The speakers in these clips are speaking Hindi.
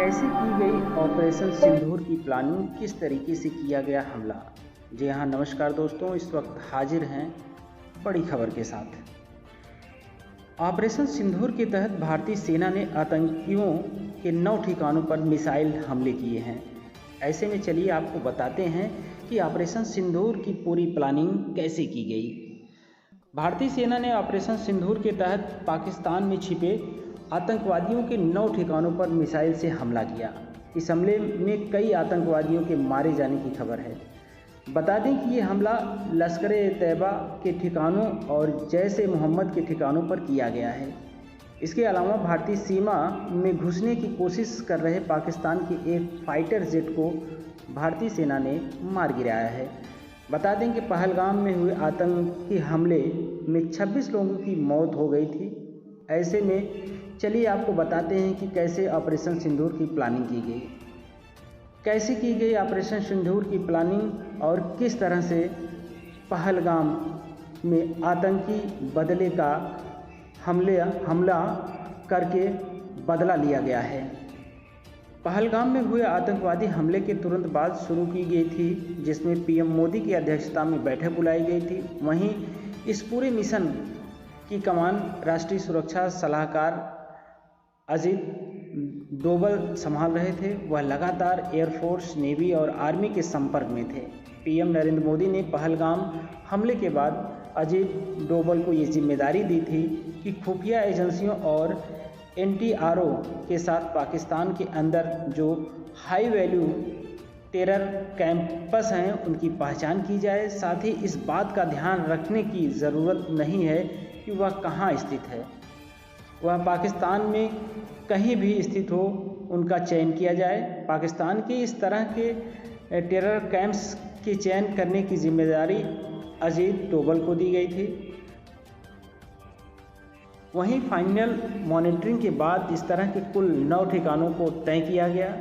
कैसे की गई ऑपरेशन सिंदूर की प्लानिंग, किस तरीके से किया गया हमला। जी हाँ, नमस्कार दोस्तों, इस वक्त हाजिर हैं बड़ी खबर के साथ। ऑपरेशन सिंदूर के तहत भारतीय सेना ने आतंकियों के 9 ठिकानों पर मिसाइल हमले किए हैं। ऐसे में चलिए आपको बताते हैं कि ऑपरेशन सिंदूर की पूरी प्लानिंग कैसे की गई। भारतीय सेना ने ऑपरेशन सिंदूर के तहत पाकिस्तान में छिपे आतंकवादियों के 9 ठिकानों पर मिसाइल से हमला किया। इस हमले में कई आतंकवादियों के मारे जाने की खबर है। बता दें कि ये हमला लश्कर-ए-तैयबा के ठिकानों और जैश-ए-मोहम्मद के ठिकानों पर किया गया है। इसके अलावा भारतीय सीमा में घुसने की कोशिश कर रहे पाकिस्तान के एक फाइटर जेट को भारतीय सेना ने मार गिराया है। बता दें कि पहलगाम में हुए आतंकी हमले में 26 लोगों की मौत हो गई थी। ऐसे में चलिए आपको बताते हैं कि कैसे ऑपरेशन सिंदूर की प्लानिंग की गई। कैसे की गई ऑपरेशन सिंदूर की प्लानिंग और किस तरह से पहलगाम में आतंकी बदले का हमला करके बदला लिया गया है। पहलगाम में हुए आतंकवादी हमले के तुरंत बाद शुरू की गई थी, जिसमें पीएम मोदी की अध्यक्षता में बैठक बुलाई गई थी। वहीं इस पूरे मिशन की कमान राष्ट्रीय सुरक्षा सलाहकार अजीत डोभाल संभाल रहे थे। वह लगातार एयरफोर्स, नेवी और आर्मी के संपर्क में थे। पीएम नरेंद्र मोदी ने पहलगाम हमले के बाद अजीत डोभाल को ये जिम्मेदारी दी थी कि खुफिया एजेंसियों और एनटीआरओ के साथ पाकिस्तान के अंदर जो हाई वैल्यू टेरर कैंपस हैं उनकी पहचान की जाए। साथ ही इस बात का ध्यान रखने की ज़रूरत नहीं है कि वह कहाँ स्थित है, वह पाकिस्तान में कहीं भी स्थित हो, उनका चयन किया जाए। पाकिस्तान के इस तरह के टेरर कैंप्स के चयन करने की जिम्मेदारी अजीत डोभाल को दी गई थी। वहीं फाइनल मॉनिटरिंग के बाद इस तरह के कुल 9 ठिकानों को तय किया गया।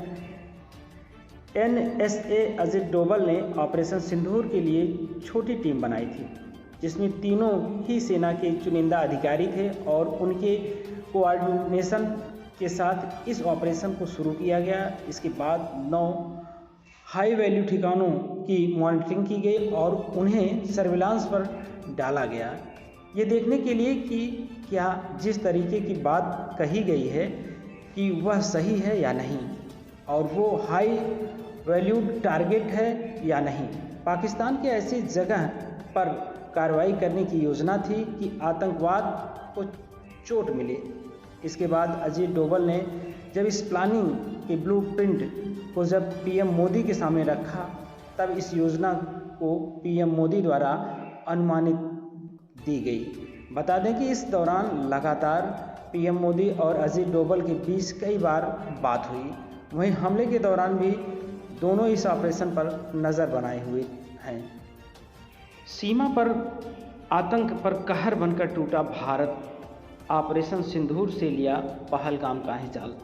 एनएसए अजीत डोभाल ने ऑपरेशन सिंदूर के लिए छोटी टीम बनाई थी, जिसमें तीनों ही सेना के चुनिंदा अधिकारी थे और उनके कोऑर्डिनेशन के साथ इस ऑपरेशन को शुरू किया गया। इसके बाद 9 हाई वैल्यू ठिकानों की मॉनिटरिंग की गई और उन्हें सर्विलांस पर डाला गया, ये देखने के लिए कि क्या जिस तरीके की बात कही गई है कि वह सही है या नहीं और वो हाई वैल्यू टारगेट है या नहीं। पाकिस्तान के ऐसी जगह पर कार्रवाई करने की योजना थी कि आतंकवाद को चोट मिले। इसके बाद अजीत डोभाल ने जब इस प्लानिंग के ब्लूप्रिंट को जब पीएम मोदी के सामने रखा, तब इस योजना को पीएम मोदी द्वारा अनुमानित दी गई। बता दें कि इस दौरान लगातार पीएम मोदी और अजीत डोभाल के बीच कई बार बात हुई। वहीं हमले के दौरान भी दोनों इस ऑपरेशन पर नज़र बनाए हुए हैं। सीमा पर आतंक पर कहर बनकर टूटा भारत, ऑपरेशन सिंदूर से लिया पहलगाम का हिसाब।